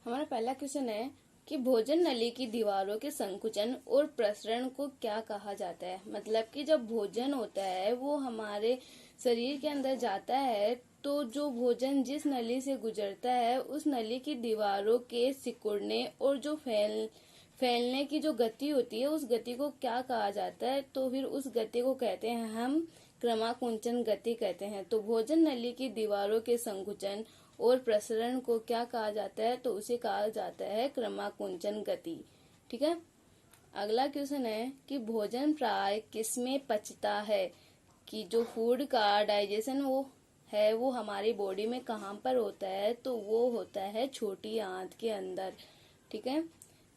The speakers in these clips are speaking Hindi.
हमारा पहला क्वेश्चन है कि भोजन नली की दीवारों के संकुचन और प्रसरण को क्या कहा जाता है। मतलब कि जब भोजन होता है वो हमारे शरीर के अंदर जाता है तो जो भोजन जिस नली से गुजरता है उस नली की दीवारों के सिकुड़ने और जो फैलने की जो गति होती है उस गति को क्या कहा जाता है। तो फिर उस गति को कहते हैं हम क्रमाकुंचन गति कहते हैं। तो भोजन नली की दीवारों के संकुचन और प्रसरण को क्या कहा जाता है, तो उसे कहा जाता है क्रमाकुंचन गति। ठीक है। अगला क्वेश्चन है कि भोजन प्राय किसमें पचता है, कि जो फूड का डाइजेशन वो हमारी बॉडी में कहाँ पर होता है, तो वो होता है छोटी आंत के अंदर। ठीक है।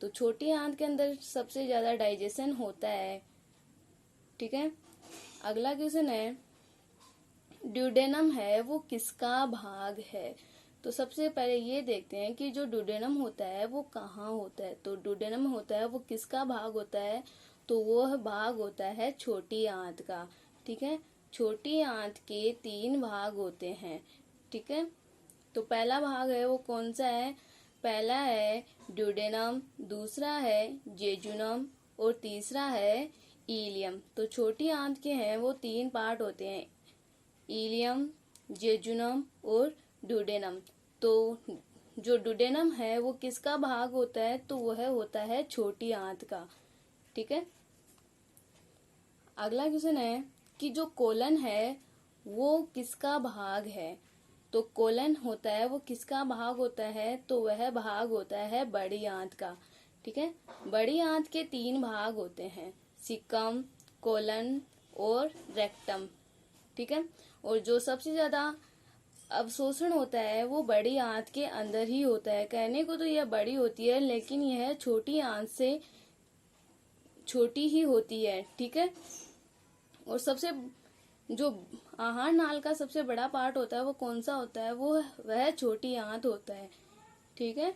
तो छोटी आंत के अंदर सबसे ज्यादा डाइजेशन होता है। ठीक है। अगला क्वेश्चन है ड्यूडेनम है वो किसका भाग है। तो सबसे पहले ये देखते हैं कि जो ड्यूडेनम होता है वो कहाँ होता है। तो ड्यूडेनम होता है वो किसका भाग होता है, तो वो भाग होता है छोटी आंत का। ठीक है। छोटी आंत के 3 भाग होते हैं। ठीक है। तो पहला भाग है वो कौन सा है, पहला है ड्यूडेनम, दूसरा है जेजुनम और तीसरा है इलियम। तो छोटी आंत के हैं वो 3 पार्ट होते हैं, इलियम, जेजुनम और ड्यूडेनम। तो जो ड्यूडेनम है वो किसका भाग होता है, तो वह होता है छोटी आंत का। ठीक है। अगला क्वेश्चन है कि जो कोलन है वो किसका भाग है। तो कोलन होता है वो किसका भाग होता है, तो वह भाग होता है बड़ी आंत का। ठीक है। बड़ी आंत के 3 भाग होते हैं, सिकम, कोलन और रेक्टम। ठीक है। और जो सबसे ज्यादा अवशोषण होता है वो बड़ी आंत के अंदर ही होता है। कहने को तो यह बड़ी होती है लेकिन यह छोटी आंत से छोटी ही होती है। ठीक है। और सबसे जो आहार नाल का सबसे बड़ा पार्ट होता है वो कौन सा होता है, वो वह छोटी आंत होता है। ठीक है।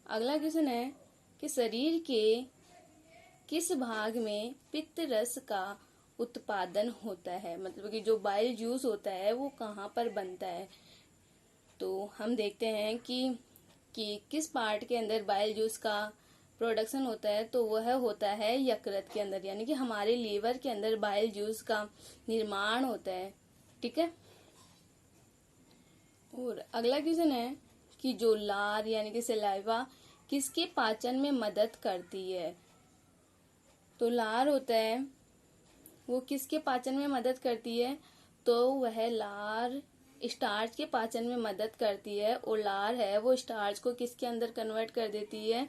अगला क्वेश्चन है कि शरीर के किस भाग में पित्त रस का उत्पादन होता है। मतलब कि जो बाइल जूस होता है वो कहाँ पर बनता है। तो हम देखते हैं कि किस पार्ट के अंदर बाइल जूस का प्रोडक्शन होता है, तो वह होता है यकृत के अंदर, यानी कि हमारे लीवर के अंदर बाइल जूस का निर्माण होता है। ठीक है। और अगला क्वेश्चन है कि जो लार यानी कि सलाइवा किसके पाचन में मदद करती है। तो लार होता है वो किसके पाचन में मदद करती है, तो वह लार स्टार्च के पाचन में मदद करती है। और लार है वो स्टार्च को किसके अंदर कन्वर्ट कर देती है,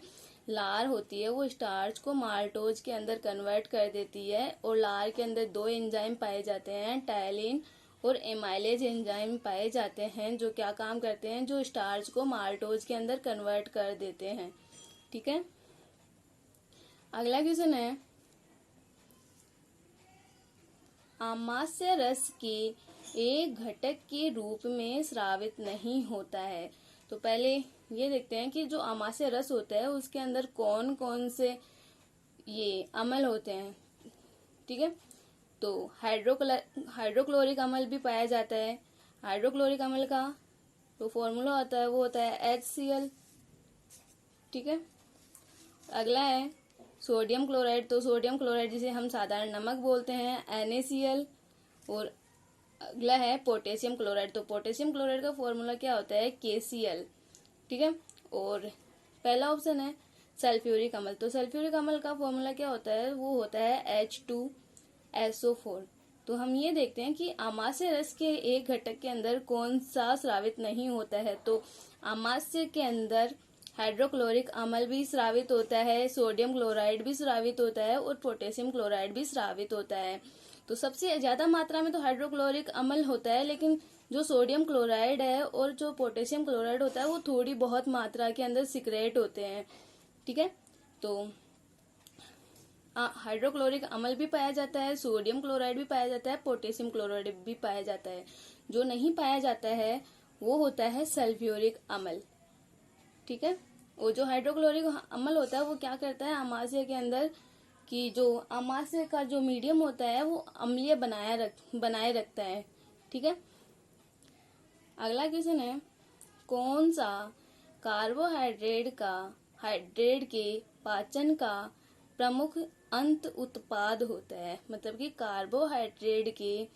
लार होती है वो स्टार्च को माल्टोज के अंदर कन्वर्ट कर देती है। और लार के अंदर 2 एंजाइम पाए जाते हैं, टायलिन और एमाइलेज एंजाइम पाए जाते हैं, जो क्या काम करते हैं, जो स्टार्च को माल्टोज के अंदर कन्वर्ट कर देते हैं। ठीक है। अगला क्वेश्चन है आमाशय रस के एक घटक के रूप में स्रावित नहीं होता है। तो पहले ये देखते हैं कि जो आमाशय रस होता है उसके अंदर कौन कौन से ये अम्ल होते हैं। ठीक है। तो हाइड्रोक्लोरिक अम्ल भी पाया जाता है। हाइड्रोक्लोरिक अम्ल का जो फॉर्मूला होता है वो होता है HCl। ठीक है। अगला है सोडियम क्लोराइड। तो सोडियम क्लोराइड जिसे हम साधारण नमक बोलते हैं, NaCl। और अगला है पोटेशियम क्लोराइड। तो पोटेशियम क्लोराइड का फॉर्मूला क्या होता है, KCl। ठीक है। और पहला ऑप्शन है सल्फ्यूरिक अम्ल। तो सल्फ्यूरिक अम्ल का फॉर्मूला क्या होता है, वो होता है H2SO4। तो हम ये देखते हैं कि आमाशय रस के एक घटक के अंदर कौन सा स्रावित नहीं होता है। तो आमाशय के अंदर हाइड्रोक्लोरिक अम्ल भी स्रावित होता है, सोडियम क्लोराइड भी स्रावित होता है और पोटेशियम क्लोराइड भी स्रावित होता है। तो सबसे ज्यादा मात्रा में तो हाइड्रोक्लोरिक अम्ल होता है, लेकिन जो सोडियम क्लोराइड है और जो पोटेशियम क्लोराइड होता है वो थोड़ी बहुत मात्रा के अंदर सिक्रेट होते हैं। ठीक है। तो हाइड्रोक्लोरिक अम्ल भी पाया जाता है, सोडियम क्लोराइड भी पाया जाता है, पोटेशियम क्लोराइड भी पाया जाता है। जो नहीं पाया जाता है वो होता है सल्फ्यूरिक अम्ल। ठीक है। और जो हाइड्रोक्लोरिक अम्ल होता है वो क्या करता है, आमाशय के अंदर कि जो आमाशय का जो मीडियम होता है वो अम्लीय बनाए रखता है। ठीक है। अगला क्वेश्चन है कौन सा हाइड्रेट के पाचन का प्रमुख अंत उत्पाद होता है। मतलब कि कार्बोहाइड्रेट के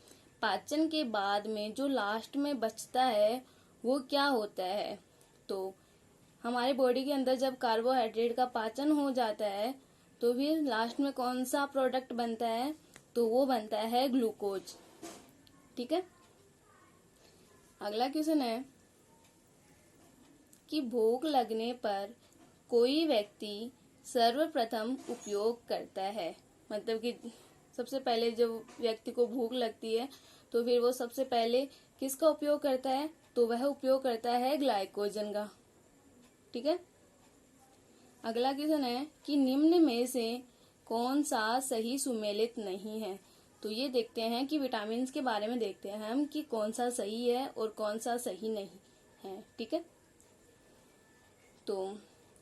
पाचन के बाद में जो लास्ट में बचता है वो क्या होता है। तो हमारी बॉडी के अंदर जब कार्बोहाइड्रेट का पाचन हो जाता है तो फिर लास्ट में कौन सा प्रोडक्ट बनता है, तो वो बनता है ग्लूकोज। ठीक है। अगला क्वेश्चन है कि भूख लगने पर कोई व्यक्ति सर्वप्रथम उपयोग करता है। मतलब कि सबसे पहले जब व्यक्ति को भूख लगती है तो फिर वो सबसे पहले किसका उपयोग करता है, तो वह उपयोग करता है ग्लाइकोजन का। ठीक है। अगला क्वेश्चन है कि निम्न में से कौन सा सही सुमेलित नहीं है। तो ये देखते हैं कि विटामिन के बारे में देखते हैं हम कि कौन सा सही है और कौन सा सही नहीं है। ठीक है। तो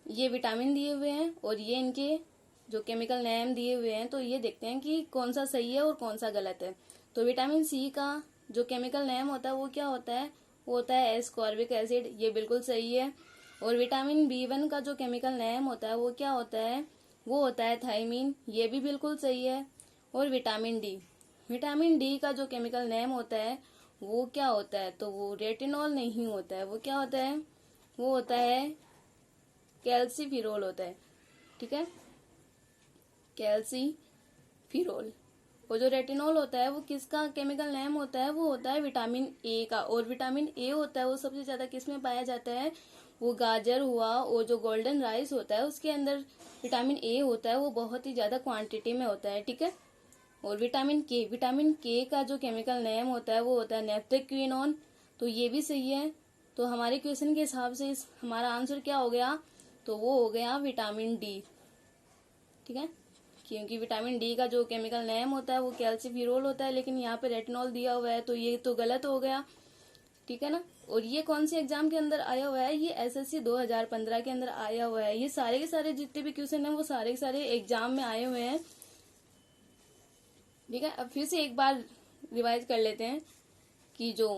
ये विटामिन दिए हुए हैं और ये इनके जो केमिकल नेम दिए हुए हैं, तो ये देखते हैं कि कौन सा सही है और कौन सा गलत है। तो विटामिन सी का जो केमिकल नेम होता है वो क्या होता है, वो होता है एस्कॉर्बिक एसिड। ये बिल्कुल सही है। और विटामिन B1 का जो केमिकल नेम होता है वो क्या होता है, वो होता है थायमीन। ये भी बिल्कुल सही है। और विटामिन डी का जो केमिकल नेम होता है वो क्या होता है, तो वो रेटिनॉल नहीं होता है। वो क्या होता है, वो होता है कैल्सीफिरोल होता है। ठीक है, कैल्सीफिरोल। और जो रेटिनॉल होता है वो किसका केमिकल नेम होता है, वो होता है विटामिन ए का। और विटामिन ए होता है वो सबसे ज्यादा किस में पाया जाता है, वो गाजर हुआ और जो गोल्डन राइस होता है उसके अंदर विटामिन ए होता है, वो बहुत ही ज्यादा क्वांटिटी में होता है। ठीक है। और विटामिन के का जो केमिकल नेम होता है वो होता है नेफ्थेक्विनोन। तो ये भी सही है। तो हमारे क्वेश्चन के हिसाब से हमारा आंसर क्या हो गया, तो वो हो गया विटामिन डी। ठीक है, क्योंकि विटामिन डी का जो केमिकल नेम होता है वो कैल्सीफिरोल होता है, लेकिन यहाँ पे रेटिनॉल दिया हुआ है तो ये तो गलत हो गया। ठीक है ना। और ये कौन से एग्जाम के अंदर आया हुआ है, ये एसएससी 2015 के अंदर आया हुआ है। ये सारे के सारे जितने भी क्वेश्चन हैं वो सारे के सारे एग्जाम में आए हुए हैं। ठीक है। अब फिर से एक बार रिवाइज कर लेते हैं कि जो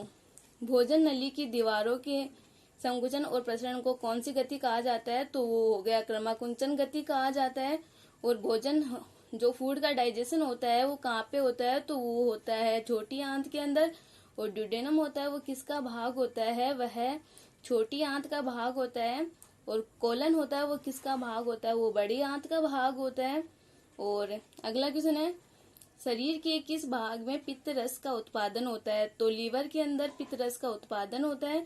भोजन नली की दीवारों के संकुचन और प्रसरण को कौन सी गति कहा जाता है, तो वो हो गया क्रमाकुंचन गति कहा जाता है। और भोजन जो फूड का डाइजेशन होता है वो कहाँ पे होता है, तो वो होता है छोटी आंत के अंदर। और ड्यूडेनम होता है वो किसका भाग होता है, वह छोटी आंत का भाग होता है। और कोलन होता है वो किसका भाग होता है, वो बड़ी आंत का भाग होता है। और अगला क्वेश्चन है, शरीर के किस भाग में पित्त रस का उत्पादन होता है, तो लीवर के अंदर पित्त रस का उत्पादन होता है।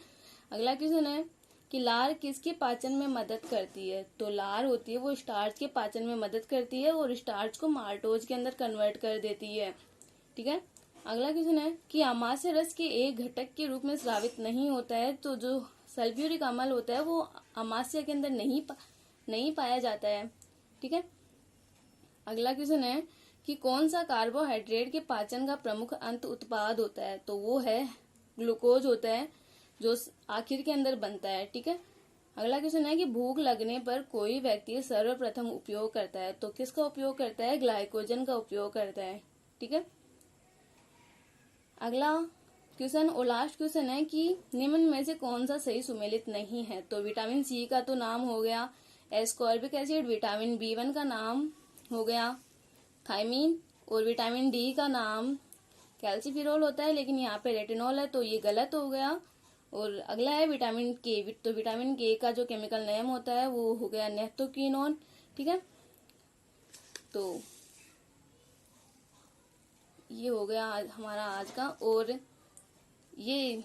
अगला क्वेश्चन है कि लार किसके पाचन में मदद करती है, तो लार होती है वो स्टार्च के पाचन में मदद करती है और स्टार्च को माल्टोज के अंदर कन्वर्ट कर देती है। ठीक है। अगला क्वेश्चन है कि अमाशय रस के एक घटक के रूप में स्रावित नहीं होता है, तो जो सल्फ्यूरिक अम्ल होता है वो अमाशय के अंदर नहीं पाया जाता है। ठीक है। अगला क्वेश्चन है कि कौन सा कार्बोहाइड्रेट के पाचन का प्रमुख अंत उत्पाद होता है, तो वो है ग्लूकोज होता है जो आखिर के अंदर बनता है। ठीक है। अगला क्वेश्चन है कि भूख लगने पर कोई व्यक्ति सर्वप्रथम उपयोग करता है, तो किसका उपयोग करता है, ग्लाइकोजन का उपयोग करता है। ठीक है। अगला क्वेश्चन और लास्ट क्वेश्चन है कि निम्न में से कौन सा सही सुमेलित नहीं है, तो विटामिन सी का तो नाम हो गया एस्कॉर्बिक एसिड, विटामिन B1 का नाम हो गया थायमीन और विटामिन डी का नाम कैल्सीफिरोल होता है, लेकिन यहाँ पे रेटिनॉल है तो ये गलत हो गया। और अगला है विटामिन के, तो विटामिन के का जो केमिकल नेम होता है वो हो गया नेफ्थेक्विनोन। ठीक है। तो ये हो गया हमारा आज का। और ये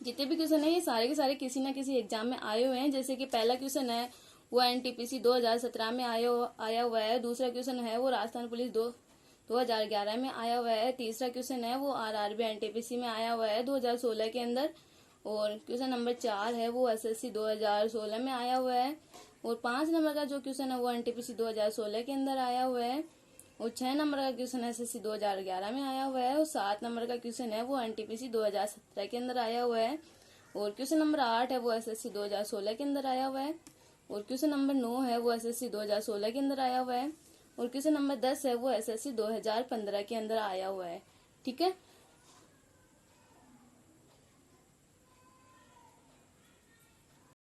जितने भी क्वेश्चन है ये सारे के सारे किसी ना किसी एग्जाम में आए हुए हैं। जैसे कि पहला क्वेश्चन है वो एनटीपीसी 2017 में आया हुआ है। दूसरा क्वेश्चन है वो राजस्थान पुलिस 2011 में आया हुआ है। तीसरा क्वेश्चन है वो आरआरबी एनटीपीसी में आया हुआ है 2016 के अंदर। और क्वेश्चन नंबर 4 है वो एसएससी 2016 में आया हुआ है। और 5 नंबर का जो क्वेश्चन है वो एनटीपीसी 2016 के अंदर आया हुआ है। और 6 नंबर का क्वेश्चन एसएससी 2011 में आया हुआ है। और 7 नंबर का क्वेश्चन है वो एनटीपीसी 2017 के अंदर आया हुआ है। और क्वेश्चन नंबर 8 है वो एसएससी 2016 के अंदर आया हुआ है। और क्वेश्चन नंबर 9 है वो एसएससी 2016 के अंदर आया हुआ है। और क्वेश्चन नंबर 10 है वो एसएससी 2015 के अंदर आया हुआ है। ठीक है।